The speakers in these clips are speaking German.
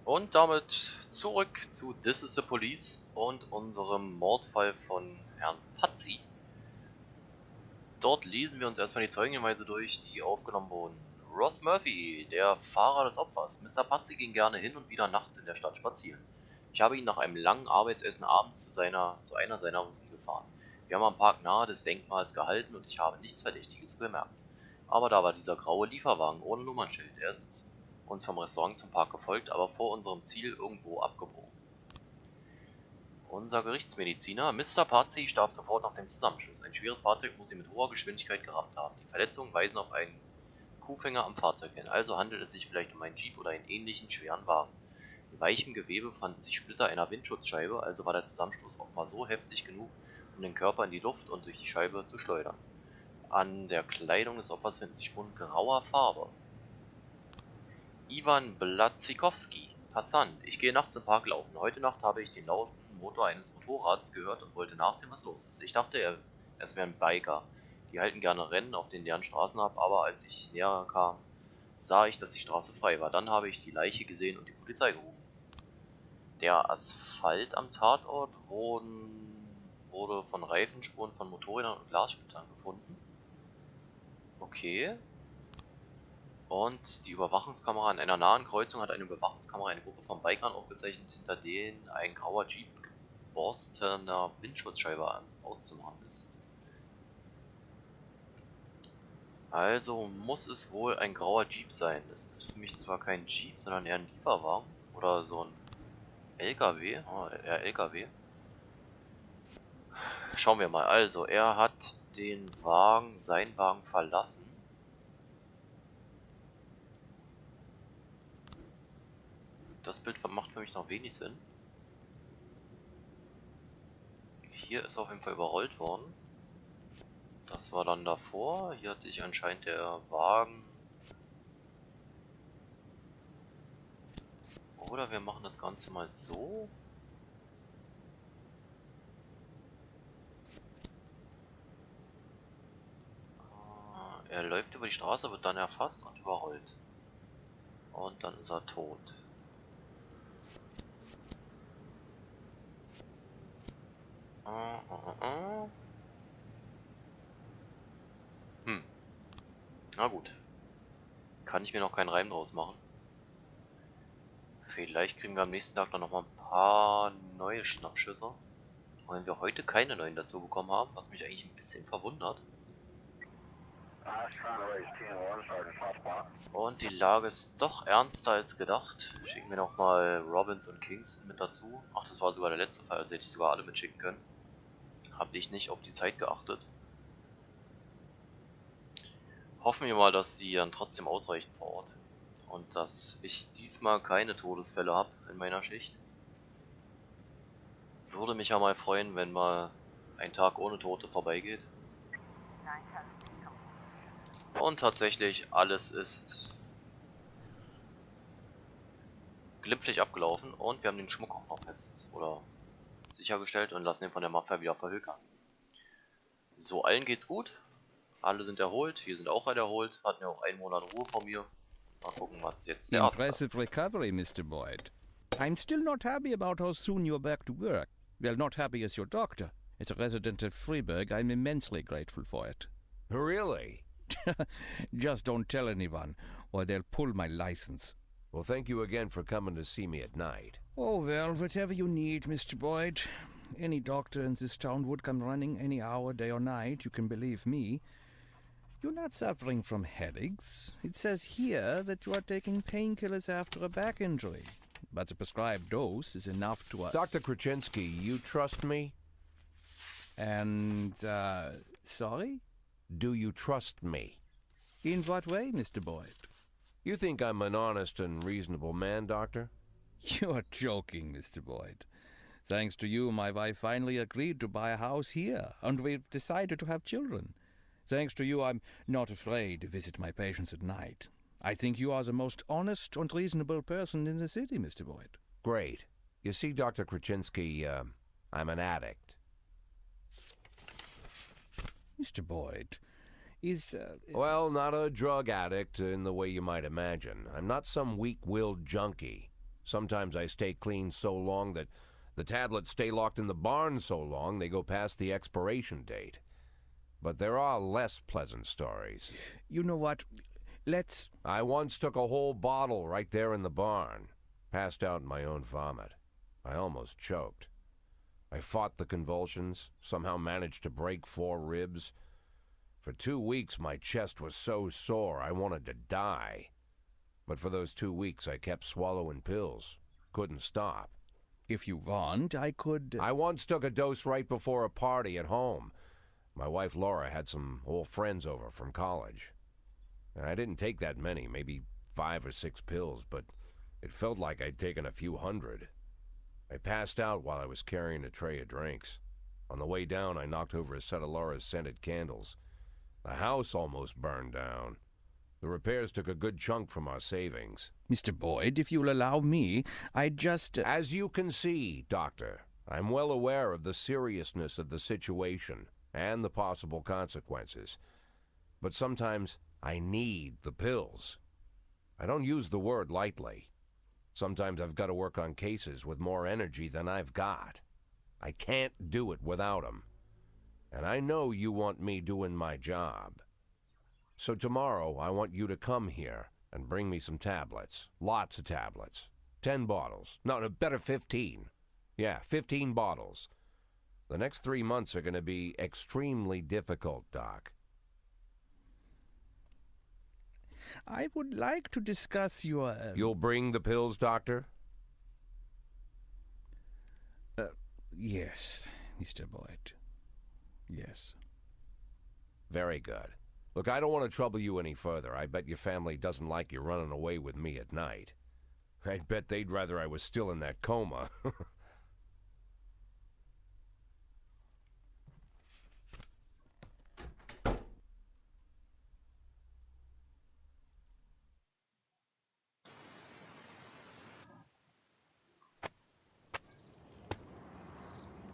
Und damit zurück zu This is the Police und unserem Mordfall von Herrn Pazzi. Dort lesen wir uns erstmal die Zeugenhinweise durch, die aufgenommen wurden. Ross Murphy, der Fahrer des Opfers. Mr. Pazzi ging gerne hin und wieder nachts in der Stadt spazieren. Ich habe ihn nach einem langen Arbeitsessen abends zu einer seiner Runden gefahren. Wir haben am Park nahe des Denkmals gehalten und ich habe nichts Verdächtiges bemerkt. Aber da war dieser graue Lieferwagen ohne Nummernschild. Er ist uns vom Restaurant zum Park gefolgt, aber vor unserem Ziel irgendwo abgebogen. Unser Gerichtsmediziner, Mr. Pazzi, starb sofort nach dem Zusammenstoß. Ein schweres Fahrzeug muss ihn mit hoher Geschwindigkeit gerammt haben. Die Verletzungen weisen auf einen Kuhfänger am Fahrzeug hin, also handelt es sich vielleicht um einen Jeep oder einen ähnlichen schweren Wagen. In weichem Gewebe fanden sich Splitter einer Windschutzscheibe, also war der Zusammenstoß offenbar so heftig genug, um den Körper in die Luft und durch die Scheibe zu schleudern. An der Kleidung des Opfers finden sich Spuren grauer Farbe. Iwan Blatzikowski, Passant. Ich gehe nachts im Park laufen. Heute Nacht habe ich den lauten Motor eines Motorrads gehört und wollte nachsehen, was los ist. Ich dachte, es wären Biker. Die halten gerne Rennen auf den leeren Straßen ab, aber als ich näher kam, sah ich, dass die Straße frei war. Dann habe ich die Leiche gesehen und die Polizei gerufen. Der Asphalt am Tatort wurde von Reifenspuren von Motorrädern und Glassplittern gefunden. Okay. Und die Überwachungskamera in einer nahen Kreuzung hat eine Überwachungskamera eine Gruppe von Bikern aufgezeichnet, hinter denen ein grauer Jeep mit geborstener Windschutzscheibe auszumachen ist. Also muss es wohl ein grauer Jeep sein. Das ist für mich zwar kein Jeep, sondern eher ein Lieferwagen oder so ein LKW. Oh, eher LKW. Schauen wir mal. Also, er hat seinen Wagen verlassen. Das Bild macht für mich noch wenig Sinn. Hier ist auf jeden Fall überrollt worden. Das war dann davor. Hier hatte ich anscheinend der Wagen. Oder wir machen das Ganze mal so. Er läuft über die Straße, wird dann erfasst und überrollt. Und dann ist er tot. Na gut. Kann ich mir noch keinen Reim draus machen. Vielleicht kriegen wir am nächsten Tag dann noch mal ein paar neue Schnappschüsse. Und wenn wir heute keine neuen dazu bekommen haben, was mich eigentlich ein bisschen verwundert. Und die Lage ist doch ernster als gedacht. Schicken wir noch mal Robbins und Kingston mit dazu. Ach, das war sogar der letzte Fall, also hätte ich sogar alle mitschicken können. Habe ich nicht auf die Zeit geachtet. Hoffen wir mal, dass sie dann trotzdem ausreichen vor Ort. Und dass ich diesmal keine Todesfälle habe in meiner Schicht. Würde mich ja mal freuen, wenn mal ein Tag ohne Tote vorbeigeht. Und tatsächlich, alles ist glimpflich abgelaufen und wir haben den Schmuck auch noch sichergestellt und lassen ihn von der Mafia wieder verhökern. So, allen geht's gut. Alle sind erholt, wir sind auch alle erholt, hatten ja auch einen Monat Ruhe von mir. Mal gucken, was jetzt der Arzt sagt. Impressive recovery, Mr. Boyd. I'm still not happy about how soon you're back to work. Well, not happy as your doctor. As a resident of Freiburg, I'm immensely grateful for it. Really? Just don't tell anyone, or they'll pull my license. Well, thank you again for coming to see me at night. Oh, well, whatever you need, Mr. Boyd. Any doctor in this town would come running any hour, day or night, you can believe me. You're not suffering from headaches. It says here that you are taking painkillers after a back injury. But the prescribed dose is enough to... Dr. Kraczynski, you trust me? And, sorry? Do you trust me? In what way, Mr. Boyd? You think I'm an honest and reasonable man, Doctor? You're joking, Mr. Boyd. Thanks to you, my wife finally agreed to buy a house here, and we've decided to have children. Thanks to you, I'm not afraid to visit my patients at night. I think you are the most honest and reasonable person in the city, Mr. Boyd. Great. You see, Dr. Kraczynski, I'm an addict. Mr. Boyd, is... Well, not a drug addict in the way you might imagine. I'm not some weak-willed junkie. Sometimes I stay clean so long that the tablets stay locked in the barn so long they go past the expiration date. But there are less pleasant stories. You know what? Let's... I once took a whole bottle right there in the barn. Passed out in my own vomit. I almost choked. I fought the convulsions, somehow managed to break 4 ribs. For 2 weeks my chest was so sore I wanted to die. But for those 2 weeks I kept swallowing pills. Couldn't stop. If you want, I could... I once took a dose right before a party at home. My wife Laura had some old friends over from college. I didn't take that many, maybe 5 or 6 pills, but it felt like I'd taken a few hundred. I passed out while I was carrying a tray of drinks. On the way down, I knocked over a set of Laura's scented candles. The house almost burned down. The repairs took a good chunk from our savings. Mr. Boyd, if you'll allow me, I'd just... As you can see, Doctor, I'm well aware of the seriousness of the situation and the possible consequences. But sometimes I need the pills. I don't use the word lightly. Sometimes I've got to work on cases with more energy than I've got. I can't do it without 'em. And I know you want me doing my job. So tomorrow I want you to come here and bring me some tablets. Lots of tablets. 10 bottles. No, better 15. Yeah, 15 bottles. The next 3 months are going to be extremely difficult, Doc. I would like to discuss your... You'll bring the pills, Doctor? Yes, Mr. Boyd. Yes. Very good. Look, I don't want to trouble you any further. I bet your family doesn't like you running away with me at night. I'd bet they'd rather I was still in that coma.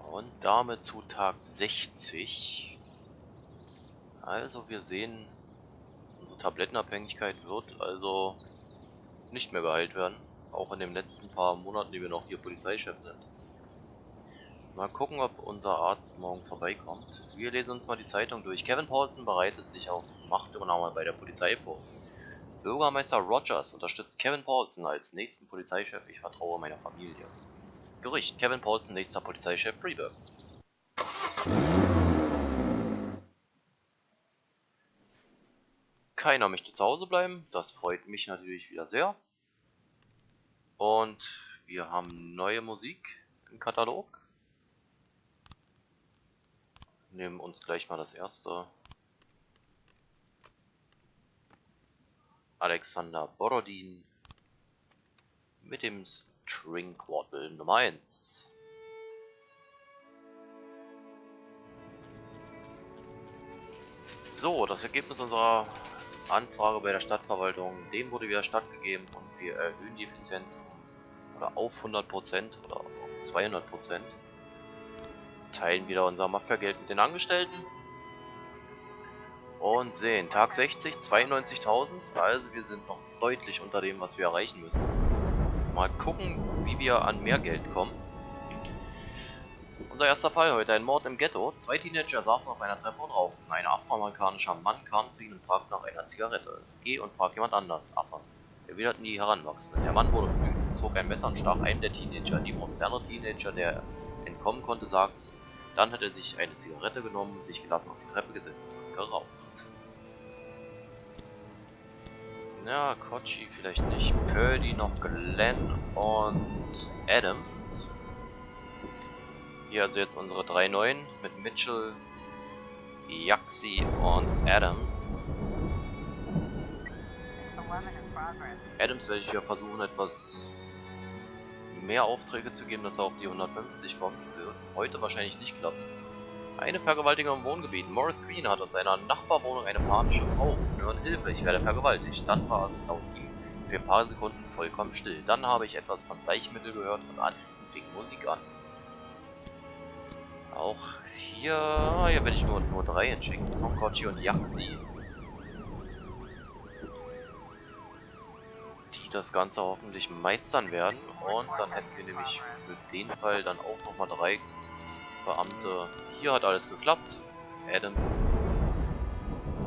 Und damit zu Tag 60. Also wir sehen, unsere Tablettenabhängigkeit wird also nicht mehr geheilt werden. Auch in den letzten paar Monaten, die wir noch hier Polizeichef sind. Mal gucken, ob unser Arzt morgen vorbeikommt. Wir lesen uns mal die Zeitung durch. Kevin Paulson bereitet sich auf Machtübernahme bei der Polizei vor. Bürgermeister Rogers unterstützt Kevin Paulson als nächsten Polizeichef. Ich vertraue meiner Familie. Gerücht: Kevin Paulson, nächster Polizeichef Freeburgs. Keiner möchte zu Hause bleiben. Das freut mich natürlich wieder sehr. Und wir haben neue Musik im Katalog. Nehmen uns gleich mal das erste. Alexander Borodin mit dem String Quartal Nummer 1. So, das Ergebnis unserer Anfrage bei der Stadtverwaltung, dem wurde wieder stattgegeben und wir erhöhen die Effizienz auf 100% oder auf 200%. Teilen wieder unser Mafia-Geld mit den Angestellten. Und sehen, Tag 60, 92.000, also wir sind noch deutlich unter dem, was wir erreichen müssen. Mal gucken, wie wir an mehr Geld kommen. Unser erster Fall heute, ein Mord im Ghetto. 2 Teenager saßen auf einer Treppe und rauchten. Ein afroamerikanischer Mann kam zu ihnen und fragte nach einer Zigarette. Geh und frag jemand anders, Affe, erwiderten die Heranwachsenden. Der Mann wurde wütend, zog ein Messer und stach einen der Teenager in die Brust. Der andere Teenager, der entkommen konnte, sagt, dann hat er sich eine Zigarette genommen, sich gelassen auf die Treppe gesetzt und geraucht. Ja, Kochi vielleicht nicht. Purdy, noch Glenn und Adams. Hier also jetzt unsere 3 Neuen mit Mitchell, Yaxi und Adams. Adams werde ich hier versuchen, etwas mehr Aufträge zu geben, dass er auf die 150 kommt. Wird heute wahrscheinlich nicht klappen. Eine Vergewaltigung im Wohngebiet. Morris Green hat aus seiner Nachbarwohnung eine panische Frau. Hören Hilfe, ich werde vergewaltigt. Dann war es laut ihm für ein paar Sekunden vollkommen still. Dann habe ich etwas von Bleichmittel gehört und anschließend fing Musik an. Auch hier werde ich nur 3 entschicken. Sonkochi und Yaxi. Die das Ganze hoffentlich meistern werden. Und dann hätten wir nämlich für den Fall dann auch nochmal 3 Beamte. Hier hat alles geklappt. Adams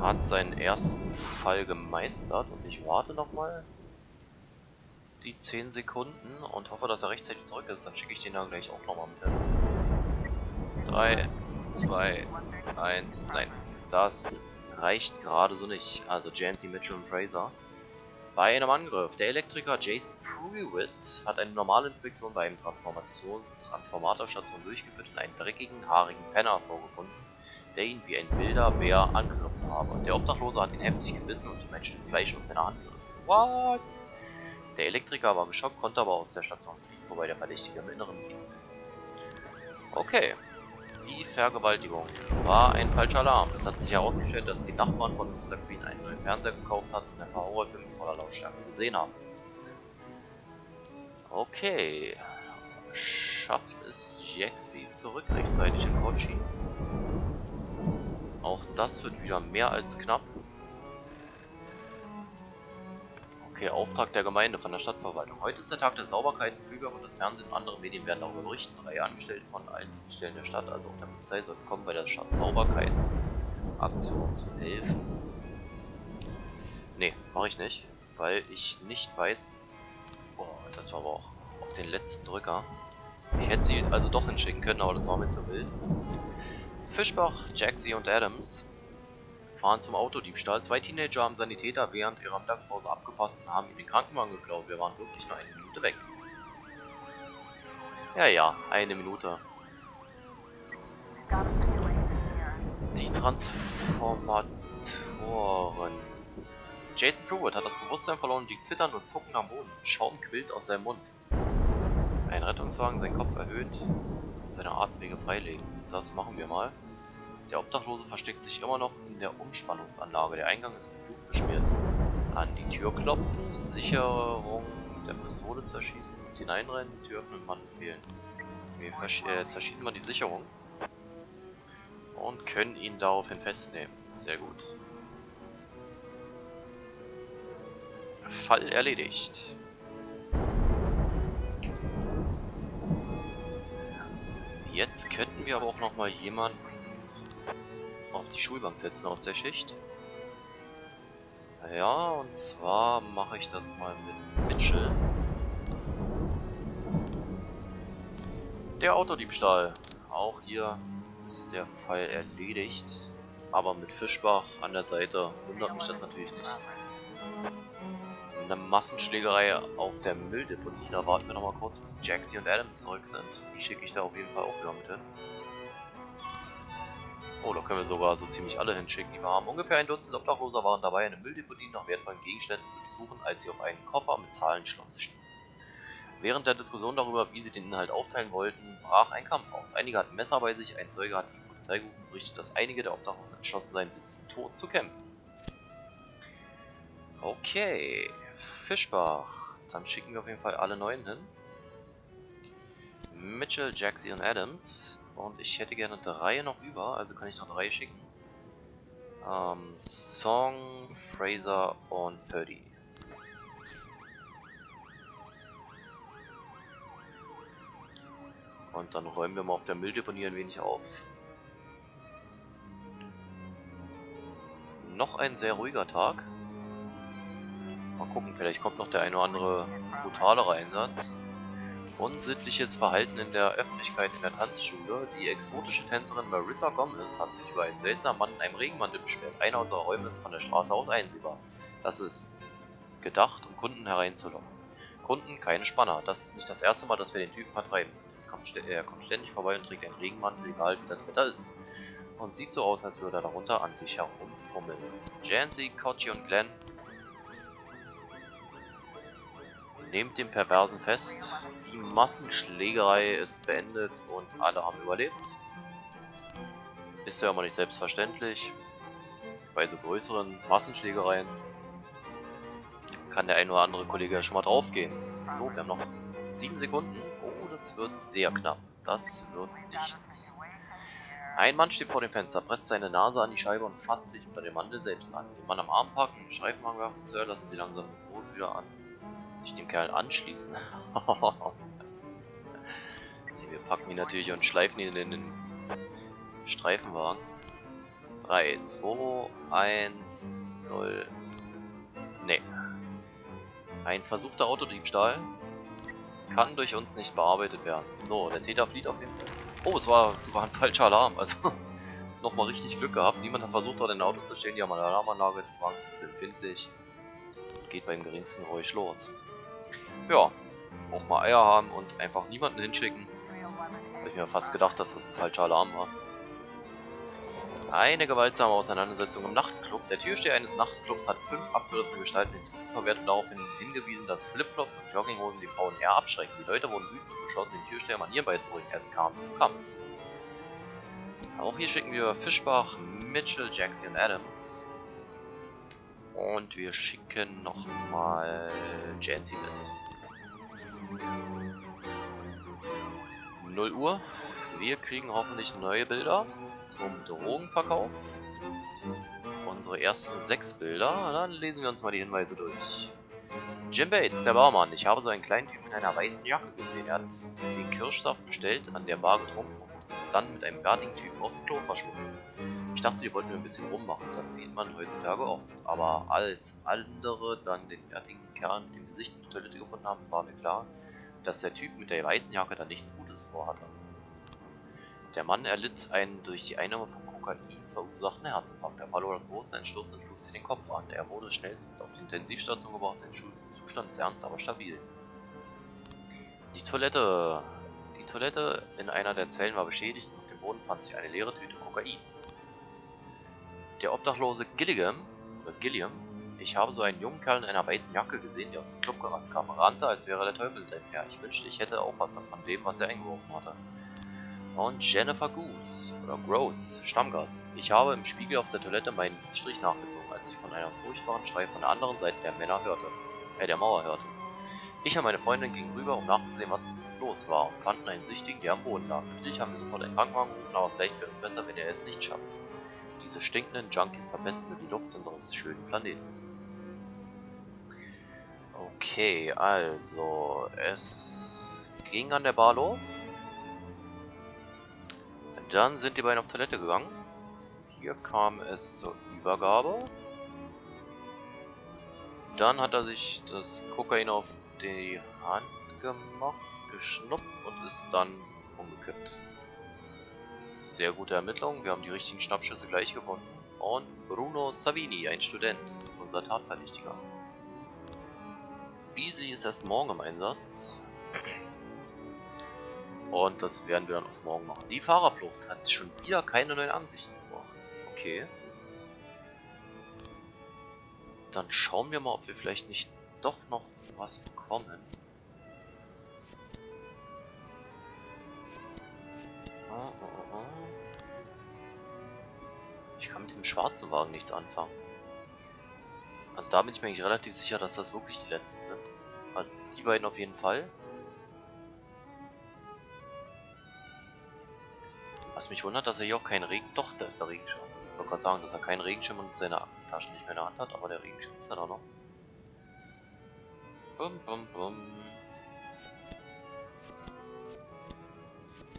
hat seinen ersten Fall gemeistert und ich warte nochmal die 10 Sekunden und hoffe, dass er rechtzeitig zurück ist. Dann schicke ich den dann gleich auch nochmal mit hin. 3, 2, 1, nein. Das reicht gerade so nicht. Also Jancy, Mitchell und Fraser. Bei einem Angriff. Der Elektriker Jason Pruitt hat eine normale Inspektion bei einem Transformatorstation durchgeführt und einen dreckigen, haarigen Penner vorgefunden, der ihn wie ein wilder Bär angegriffen habe. Der Obdachlose hat ihn heftig gebissen und ihm ein Stück Fleisch aus seiner Hand gerissen. What? Der Elektriker war geschockt, konnte aber aus der Station fliehen, wobei der Verdächtige im Inneren blieb. Okay. Die Vergewaltigung war ein falscher Alarm. Es hat sich herausgestellt, dass die Nachbarn von Mr. Green einen neuen Fernseher gekauft hatten und einen Horrorfilm in voller Lautstärke gesehen haben. Okay. Schafft es Jaxi zurück rechtzeitig in Kochi? Auch das wird wieder mehr als knapp. Okay, Auftrag der Gemeinde von der Stadtverwaltung. Heute ist der Tag der Sauberkeit. Flüger und das Fernsehen und andere Medien werden darüber berichten. 3 Angestellte von allen Stellen der Stadt, also auch der Polizei, sollten kommen, bei der Stadtsauberkeitsaktion zu helfen. Nee, mache ich nicht, weil ich nicht weiß... Boah, das war aber auch auf den letzten Drücker. Ich hätte sie also doch hinschicken können, aber das war mir zu wild. Fischbach, Jaxi und Adams fahren zum Autodiebstahl. 2 Teenager haben Sanitäter während ihrer Mittagspause abgepasst und haben ihn den Krankenwagen geklaut. Wir waren wirklich nur 1 Minute weg. Ja, 1 Minute. Die Transformatoren. Jason Pruitt hat das Bewusstsein verloren und liegt zitternd und zuckend am Boden. Schaum quillt aus seinem Mund. Ein Rettungswagen, seinen Kopf erhöht, seine Atemwege freilegen. Das machen wir mal. Der Obdachlose versteckt sich immer noch in der Umspannungsanlage. Der Eingang ist mit Blut beschmiert. An die Tür klopfen, Sicherung der Pistole zerschießen und hineinrennen, die Tür öffnen und Mann fehlen. Wir zerschießen mal die Sicherung und können ihn daraufhin festnehmen. Sehr gut. Fall erledigt. Jetzt könnten wir aber auch noch mal jemanden auf die Schulbank setzen aus der Schicht. Ja, und zwar mache ich das mal mit Mitchell. Der Autodiebstahl. Auch hier ist der Fall erledigt. Aber mit Fischbach an der Seite wundert mich das natürlich nicht. Eine Massenschlägerei auf der Mülldeponie. Da warten wir noch mal kurz, bis Jaxi und Adams zurück sind. Die schicke ich da auf jeden Fall auch wieder mit hin. Oh, da können wir sogar so ziemlich alle hinschicken, die wir haben. Ungefähr 1 Dutzend Obdachloser waren dabei, eine Mülldeponie nach wertvollen Gegenständen zu durchsuchen, als sie auf einen Koffer mit Zahlenschloss stießen. Während der Diskussion darüber, wie sie den Inhalt aufteilen wollten, brach ein Kampf aus. Einige hatten Messer bei sich, ein Zeuge hat die Polizei gerufen und berichtet, dass einige der Obdachlosen entschlossen seien, bis zum Tod zu kämpfen. Okay, Fischbach. Dann schicken wir auf jeden Fall alle 9 hin. Mitchell, Jaxi und Adams. Und ich hätte gerne 3 noch über, also kann ich noch 3 schicken. Song, Fraser und Purdy. Und dann räumen wir mal auf der Mülldeponie ein wenig auf. Noch ein sehr ruhiger Tag. Mal gucken, vielleicht kommt noch der eine oder andere brutalere Einsatz. Unsittliches Verhalten in der Öffentlichkeit in der Tanzschule. Die exotische Tänzerin Marissa Gomez hat sich über einen seltsamen Mann in einem Regenmantel beschwert. Einer unserer Räume ist von der Straße aus einsehbar. Das ist gedacht, um Kunden hereinzulocken. Kunden, keine Spanner. Das ist nicht das erste Mal, dass wir den Typen vertreiben müssen. Er kommt ständig vorbei und trägt einen Regenmantel, egal wie das Wetter ist. Und sieht so aus, als würde er darunter an sich herumfummeln. Jancy, Kochi und Glenn, nehmt den Perversen fest. Die Massenschlägerei ist beendet und alle haben überlebt. Ist ja immer nicht selbstverständlich. Bei so größeren Massenschlägereien kann der ein oder andere Kollege ja schon mal draufgehen. So, wir haben noch 7 Sekunden. Oh, das wird sehr knapp. Das wird nichts. Ein Mann steht vor dem Fenster, presst seine Nase an die Scheibe und fasst sich unter dem Mantel selbst an. Den Mann am Arm packen, den Streifenwagen werfen, Sir, lassen Sie langsam die Hose wieder an. Ich dem Kerl anschließen. Wir packen ihn natürlich und schleifen ihn in den Streifenwagen. 3, 2, 1, 0. Nee. Ein versuchter Autodiebstahl kann durch uns nicht bearbeitet werden. So, der Täter flieht auf jeden Fall. Oh, es war sogar ein falscher Alarm. Also nochmal richtig Glück gehabt. Niemand hat versucht, dort in ein Auto zu stehen. Die haben eine Alarmanlage des Wagens ist empfindlich. Geht beim geringsten Geräusch los. Ja, auch mal Eier haben und einfach niemanden hinschicken. Habe ich mir fast gedacht, dass das ein falscher Alarm war. Eine gewaltsame Auseinandersetzung im Nachtclub. Der Türsteher eines Nachtclubs hat 5 abgerissene Gestalten hinzugefügt und daraufhin hingewiesen, dass Flipflops und Jogginghosen die Frauen eher abschrecken. Die Leute wurden wütend und beschlossen, dem Türsteher Manieren beizubringen. Es kam zum Kampf. Auch hier schicken wir Fischbach, Mitchell, Jackson und Adams. Und wir schicken nochmal Jancy mit. 0 Uhr. Wir kriegen hoffentlich neue Bilder zum Drogenverkauf. Unsere ersten 6 Bilder. Dann lesen wir uns mal die Hinweise durch. Jim Bates, der Barmann. Ich habe so einen kleinen Typen in einer weißen Jacke gesehen. Er hat den Kirschsaft bestellt, an der Bar getrunken und ist dann mit einem bärtigen Typen aufs Klo verschwunden. Ich dachte, die wollten mir ein bisschen rummachen. Das sieht man heutzutage oft. Aber als andere dann den bärtigen Kerl mit dem Gesicht in der Toilette gefunden haben, war mir klar, dass der Typ mit der weißen Jacke da nichts Gutes vorhatte. Der Mann erlitt einen durch die Einnahme von Kokain verursachten Herzinfarkt. Er verlor das Bewusstsein, stürzte und schlug sich den Kopf an. Er wurde schnellstens auf die Intensivstation gebracht. Sein Zustand ist ernst, aber stabil. Die Toilette in einer der Zellen war beschädigt und auf dem Boden fand sich eine leere Tüte Kokain. Der Obdachlose Gilliam, ich habe so einen jungen Kerl in einer weißen Jacke gesehen, der aus dem Club gerannt kam. Er rannte, als wäre der Teufel hinter ihm her. Ich wünschte, ich hätte auch was von dem, was er eingeworfen hatte. Und Jennifer Goose, oder Gross, Stammgast. Ich habe im Spiegel auf der Toilette meinen Strich nachgezogen, als ich von einem furchtbaren Schrei von der anderen Seite der Mauer hörte. Ich und meine Freundin gingen rüber, um nachzusehen, was los war, und fanden einen Süchtigen, der am Boden lag. Natürlich haben wir sofort einen Krankenwagen gerufen, aber vielleicht wäre es besser, wenn er es nicht schafft. Diese stinkenden Junkies verpesten nur die Luft unseres schönen Planeten. Okay, also, es ging an der Bar los. Dann sind die beiden auf Toilette gegangen. Hier kam es zur Übergabe. Dann hat er sich das Kokain auf die Hand gemacht, geschnupft und ist dann umgekippt. Sehr gute Ermittlungen, wir haben die richtigen Schnappschüsse gleich gefunden. Und Bruno Savini, ein Student, ist unser Tatverdächtiger. Beasley ist erst morgen im Einsatz. Und das werden wir dann auch morgen machen. Die Fahrerflucht hat schon wieder keine neuen Ansichten gebracht. Okay. Dann schauen wir mal, ob wir vielleicht nicht doch noch was bekommen. Ich kann mit diesem schwarzen Wagen nichts anfangen. Also da bin ich mir eigentlich relativ sicher, dass das wirklich die letzten sind. Also die beiden auf jeden Fall. Was mich wundert, dass er hier auch keinen Regen... Doch, da ist der Regenschirm. Ich wollte gerade sagen, dass er keinen Regenschirm und seine Aktentasche nicht mehr in der Hand hat, aber der Regenschirm ist ja da noch. Bum, bum, bum.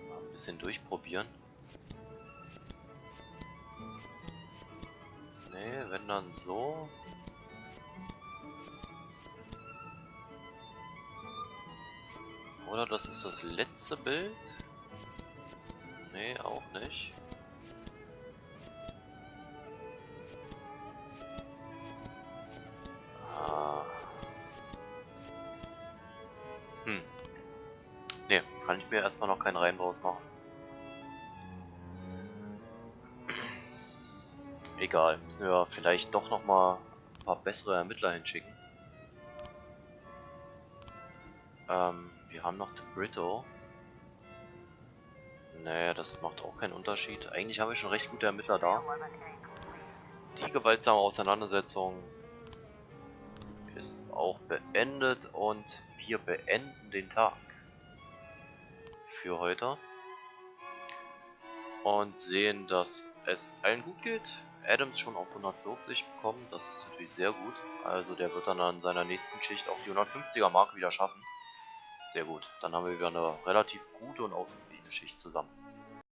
Mal ein bisschen durchprobieren. Nee, wenn dann so. Oder das ist das letzte Bild. Nee, auch nicht. Nee, kann ich mir erstmal noch keinen Reim draus machen. Egal, müssen wir vielleicht doch noch mal ein paar bessere Ermittler hinschicken. Wir haben noch den Brito. Nee, das macht auch keinen Unterschied. Eigentlich haben wir schon recht gute Ermittler da. Die gewaltsame Auseinandersetzung ist auch beendet und wir beenden den Tag für heute. Und sehen, dass es allen gut geht. Adams schon auf 140 bekommen, das ist natürlich sehr gut. Also der wird dann an seiner nächsten Schicht auch die 150er Marke wieder schaffen. Sehr gut, dann haben wir wieder eine relativ gute und ausgeglichene Schicht zusammen.